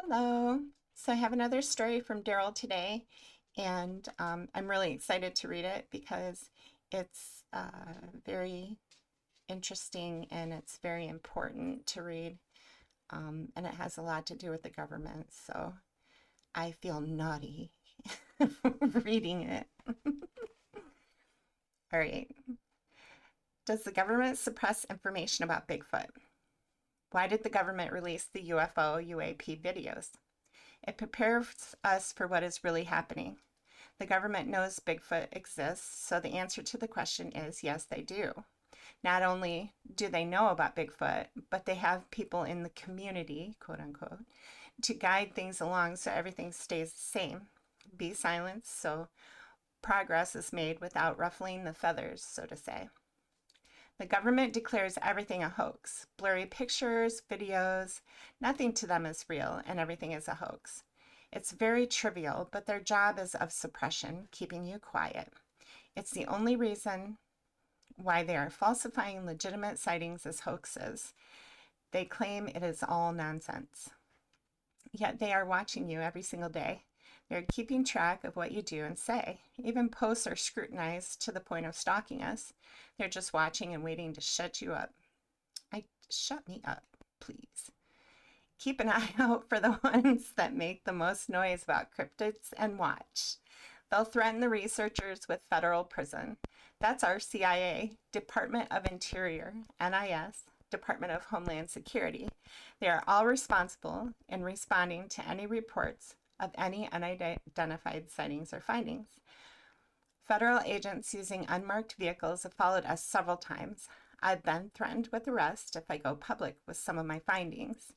Hello. So I have another story from Daryl today, and I'm really excited to read it because it's very interesting and it's very important to read, and it has a lot to do with the government. So I feel naughty reading it. All right. Does the government suppress information about Bigfoot? Why did the government release the UFO UAP videos? It prepares us for what is really happening. The government knows Bigfoot exists, so the answer to the question is yes, they do. Not only do they know about Bigfoot, but they have people in the community, quote unquote, to guide things along so everything stays the same. Be silent so progress is made without ruffling the feathers, so to say. The government declares everything a hoax. Blurry pictures, videos, nothing to them is real, and everything is a hoax. It's very trivial, but their job is of suppression, keeping you quiet. It's the only reason why they are falsifying legitimate sightings as hoaxes. They claim it is all nonsense. Yet they are watching you every single day. They're keeping track of what you do and say. Even posts are scrutinized to the point of stalking us. They're just watching and waiting to shut you up. Shut me up, please. Keep an eye out for the ones that make the most noise about cryptids and watch. They'll threaten the researchers with federal prison. That's our CIA, Department of Interior, NIS, Department of Homeland Security. They are all responsible in responding to any reports of any unidentified sightings or findings. Federal agents using unmarked vehicles have followed us several times. I've been threatened with arrest if I go public with some of my findings.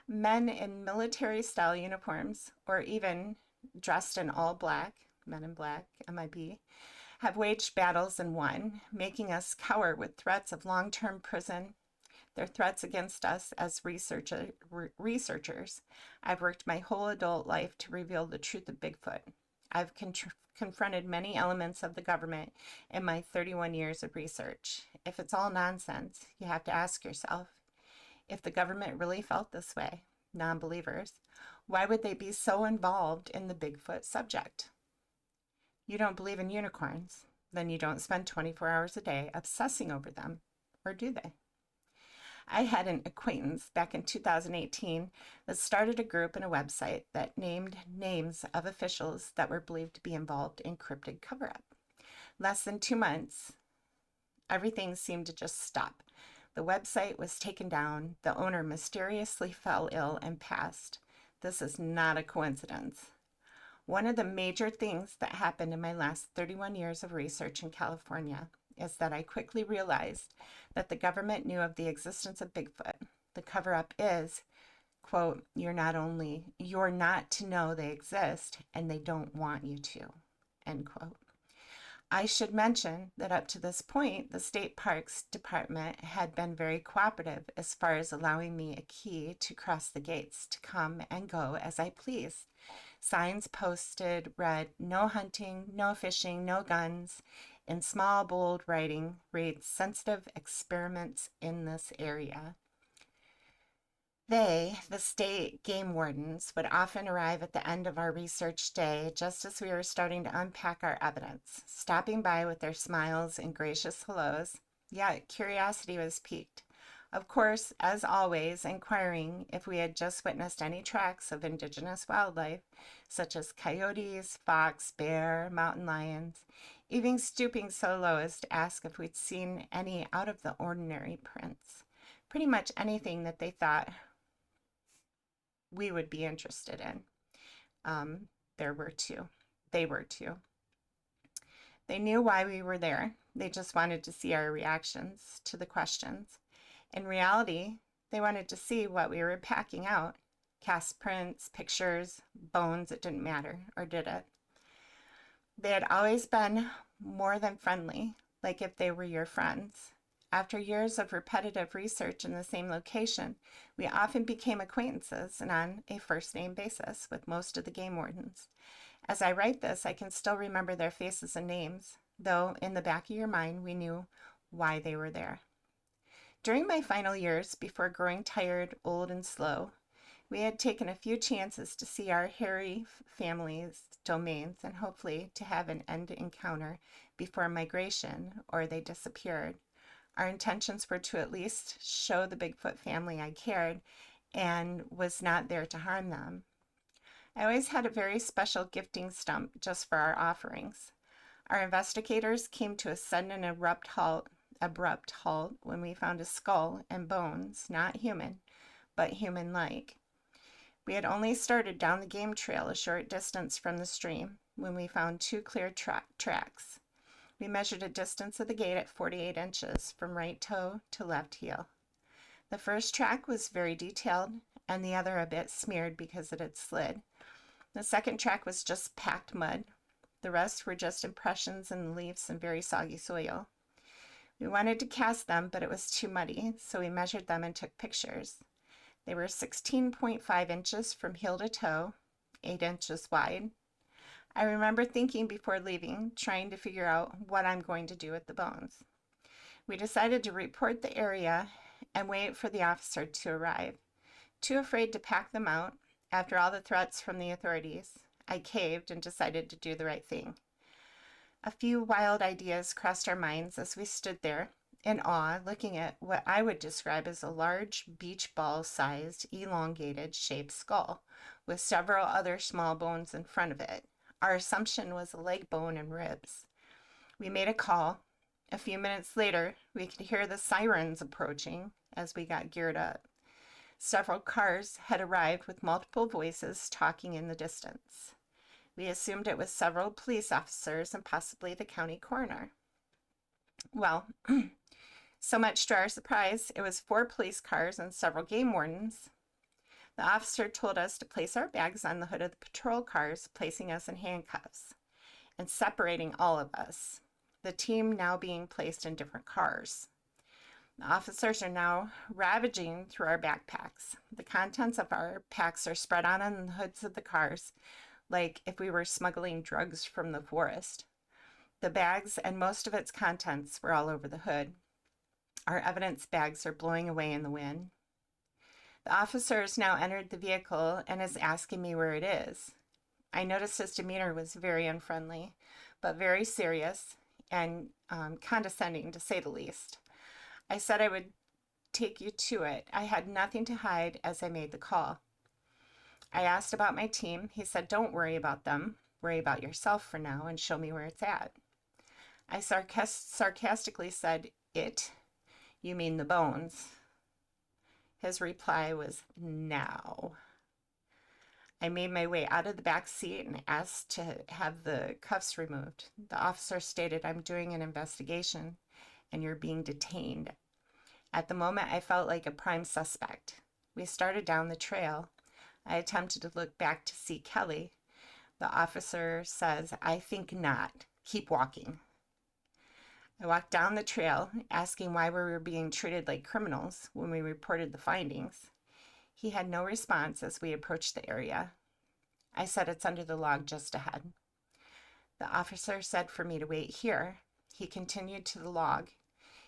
Men in military-style uniforms, or even dressed in all black, men in black, MIB, have waged battles and won, making us cower with threats of long-term prison. Their threats against us as researchers. I've worked my whole adult life to reveal the truth of Bigfoot. I've confronted many elements of the government in my 31 years of research. If it's all nonsense, you have to ask yourself, if the government really felt this way, non-believers, why would they be so involved in the Bigfoot subject? You don't believe in unicorns, then you don't spend 24 hours a day obsessing over them, or do they? I had an acquaintance back in 2018 that started a group and a website that named names of officials that were believed to be involved in cryptid cover-up. Less than 2 months, everything seemed to just stop. The website was taken down. The owner mysteriously fell ill and passed. This is not a coincidence. One of the major things that happened in my last 31 years of research in California is that I quickly realized that the government knew of the existence of Bigfoot. The cover-up is, quote, you're not to know they exist and they don't want you to, end quote. I should mention that up to this point, the State Parks Department had been very cooperative as far as allowing me a key to cross the gates to come and go as I please. Signs posted read, no hunting, no fishing, no guns. In small, bold writing reads, sensitive experiments in this area. They, the state game wardens, would often arrive at the end of our research day just as we were starting to unpack our evidence, stopping by with their smiles and gracious hellos. Yet curiosity was piqued. Of course, as always, inquiring if we had just witnessed any tracks of indigenous wildlife, such as coyotes, fox, bear, mountain lions, even stooping so low as to ask if we'd seen any out of the ordinary prints. Pretty much anything that they thought we would be interested in. There were two. They were two. They knew why we were there. They just wanted to see our reactions to the questions. In reality, they wanted to see what we were packing out. Cast prints, pictures, bones, it didn't matter, or did it? They had always been more than friendly, like if they were your friends. After years of repetitive research in the same location, we often became acquaintances and on a first-name basis with most of the game wardens. As I write this, I can still remember their faces and names, though in the back of your mind we knew why they were there. During my final years, before growing tired, old, and slow, We had taken a few chances to see our hairy family's domains and hopefully to have an end encounter before migration, or they disappeared. Our intentions were to at least show the Bigfoot family I cared and was not there to harm them. I always had a very special gifting stump just for our offerings. Our investigators came to a sudden and abrupt halt when we found a skull and bones, not human, but human-like. We had only started down the game trail a short distance from the stream when we found two clear tracks. We measured a distance of the gate at 48 inches from right toe to left heel. The first track was very detailed and the other a bit smeared because it had slid. The second track was just packed mud. The rest were just impressions in the leaves and very soggy soil. We wanted to cast them, but it was too muddy, so we measured them and took pictures. They were 16.5 inches from heel to toe, 8 inches wide. I remember thinking before leaving, trying to figure out what I'm going to do with the bones. We decided to report the area and wait for the officer to arrive. Too afraid to pack them out, after all the threats from the authorities, I caved and decided to do the right thing. A few wild ideas crossed our minds as we stood there in awe, looking at what I would describe as a large beach ball-sized, elongated shaped skull with several other small bones in front of it. Our assumption was a leg bone and ribs. We made a call. A few minutes later, we could hear the sirens approaching as we got geared up. Several cars had arrived with multiple voices talking in the distance. We assumed it was several police officers and possibly the county coroner. Well, so much to our surprise, it was 4 police cars and several game wardens. The officer told us to place our bags on the hood of the patrol cars, placing us in handcuffs and separating all of us, the team now being placed in different cars. The officers are now ravaging through our backpacks. The contents of our packs are spread out on the hoods of the cars, like if we were smuggling drugs from the forest. The bags and most of its contents were all over the hood. Our evidence bags are blowing away in the wind. The officer has now entered the vehicle and is asking me where it is. I noticed his demeanor was very unfriendly, but very serious and condescending, to say the least. I said I would take you to it. I had nothing to hide as I made the call. I asked about my team. He said, "Don't worry about them. Worry about yourself for now and show me where it's at." I sarcastically said, "It? You mean the bones?" His reply was, "Now." I made my way out of the back seat and asked to have the cuffs removed. The officer stated, "I'm doing an investigation and you're being detained." At the moment, I felt like a prime suspect. We started down the trail. I attempted to look back to see Kelly. The officer says, "I think not. Keep walking." I walked down the trail, asking why we were being treated like criminals when we reported the findings. He had no response as we approached the area. I said, "It's under the log just ahead." The officer said for me to wait here. He continued to the log.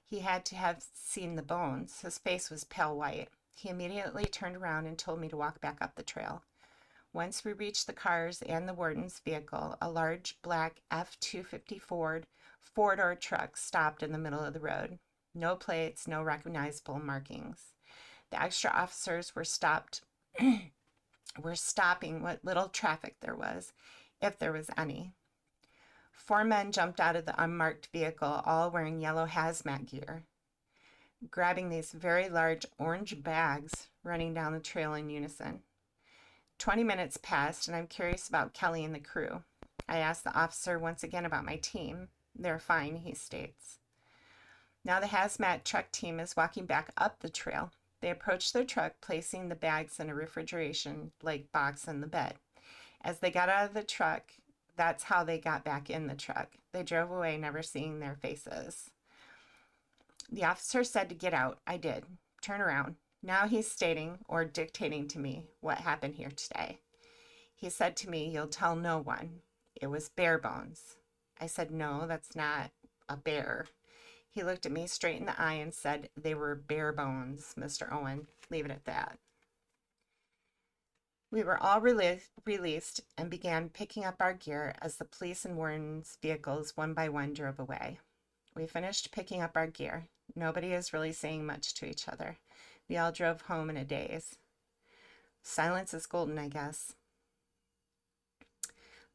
He had to have seen the bones. His face was pale white. He immediately turned around and told me to walk back up the trail. Once we reached the cars and the warden's vehicle, a large black F-250 Ford four-door truck stopped in the middle of the road. No plates, no recognizable markings. The extra officers were stopping what little traffic there was, if there was any. 4 men jumped out of the unmarked vehicle, all wearing yellow hazmat gear, grabbing these very large orange bags, running down the trail in unison. 20 minutes passed, and I'm curious about Kelly and the crew. I asked the officer once again about my team. "They're fine," he states. Now the hazmat truck team is walking back up the trail. They approached their truck, placing the bags in a refrigeration-like box in the bed. As they got out of the truck, that's how they got back in the truck. They drove away, never seeing their faces. The officer said to get out. I did. Turn around. Now he's stating or dictating to me what happened here today. He said to me, "You'll tell no one. It was bare bones." I said, "No, that's not a bear." He looked at me straight in the eye and said, "They were bare bones, Mr. Owen. Leave it at that." We were all released and began picking up our gear as the police and wardens' vehicles one by one drove away. We finished picking up our gear. Nobody is really saying much to each other. We all drove home in a daze. Silence is golden, I guess.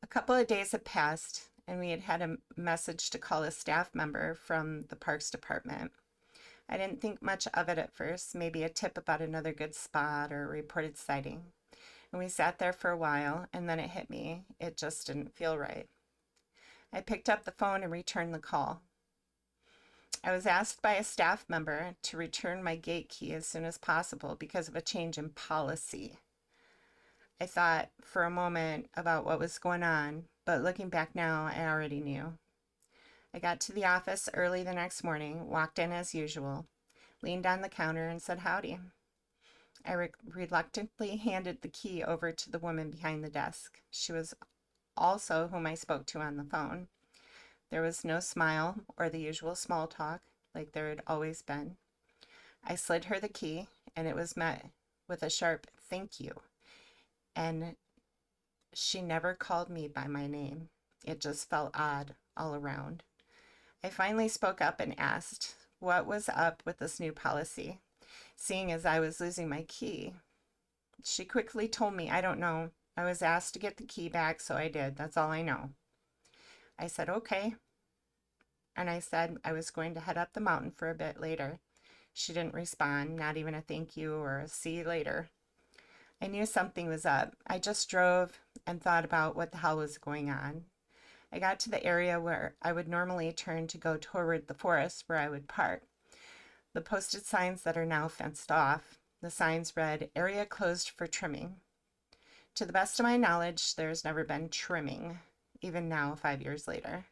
A couple of days had passed, and we had had a message to call a staff member from the Parks Department. I didn't think much of it at first, maybe a tip about another good spot or a reported sighting. And we sat there for a while, and then it hit me. It just didn't feel right. I picked up the phone and returned the call. I was asked by a staff member to return my gate key as soon as possible because of a change in policy. I thought for a moment about what was going on, but looking back now, I already knew. I got to the office early the next morning, walked in as usual, leaned on the counter and said howdy. I reluctantly handed the key over to the woman behind the desk. She was also whom I spoke to on the phone. There was no smile or the usual small talk like there had always been. I slid her the key, and it was met with a sharp thank you. And she never called me by my name. It just felt odd all around. I finally spoke up and asked what was up with this new policy, seeing as I was losing my key. She quickly told me, I don't know. I was asked to get the key back, so I did. That's all I know. I said, okay. And I said I was going to head up the mountain for a bit later. She didn't respond, not even a thank you or a see you later. I knew something was up. I just drove and thought about what the hell was going on. I got to the area where I would normally turn to go toward the forest where I would park. The posted signs that are now fenced off. The signs read, area closed for trimming. To the best of my knowledge, there's never been trimming, even now 5 years later.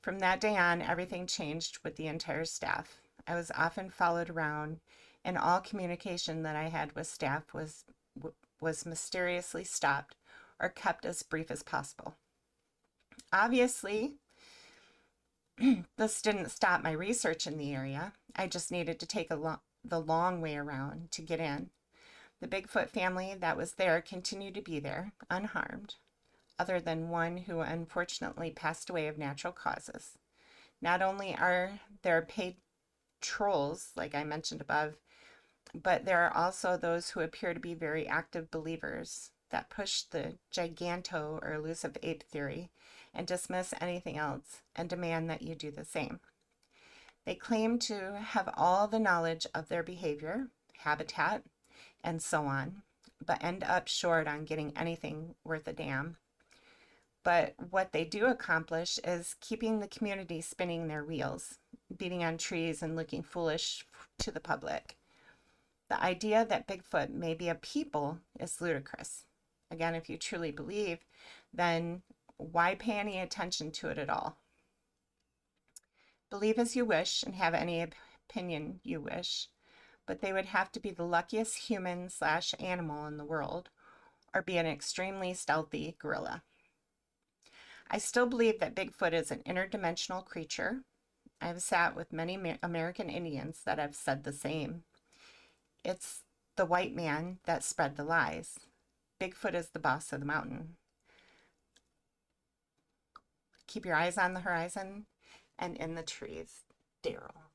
From that day on, everything changed with the entire staff. I was often followed around, and all communication that I had with staff was mysteriously stopped or kept as brief as possible. Obviously, this didn't stop my research in the area. I just needed to take the long way around to get in. The Bigfoot family that was there continued to be there, unharmed, other than one who unfortunately passed away of natural causes. Not only are there paid trolls, like I mentioned above, but there are also those who appear to be very active believers that push the giganto or elusive ape theory and dismiss anything else and demand that you do the same. They claim to have all the knowledge of their behavior, habitat, and so on, but end up short on getting anything worth a damn. But what they do accomplish is keeping the community spinning their wheels, beating on trees and looking foolish to the public. The idea that Bigfoot may be a people is ludicrous. Again, if you truly believe, then why pay any attention to it at all? Believe as you wish and have any opinion you wish, but they would have to be the luckiest human/animal in the world or be an extremely stealthy gorilla. I still believe that Bigfoot is an interdimensional creature. I've sat with many American Indians that have said the same. It's the white man that spread the lies. Bigfoot is the boss of the mountain. Keep your eyes on the horizon and in the trees. Daryl.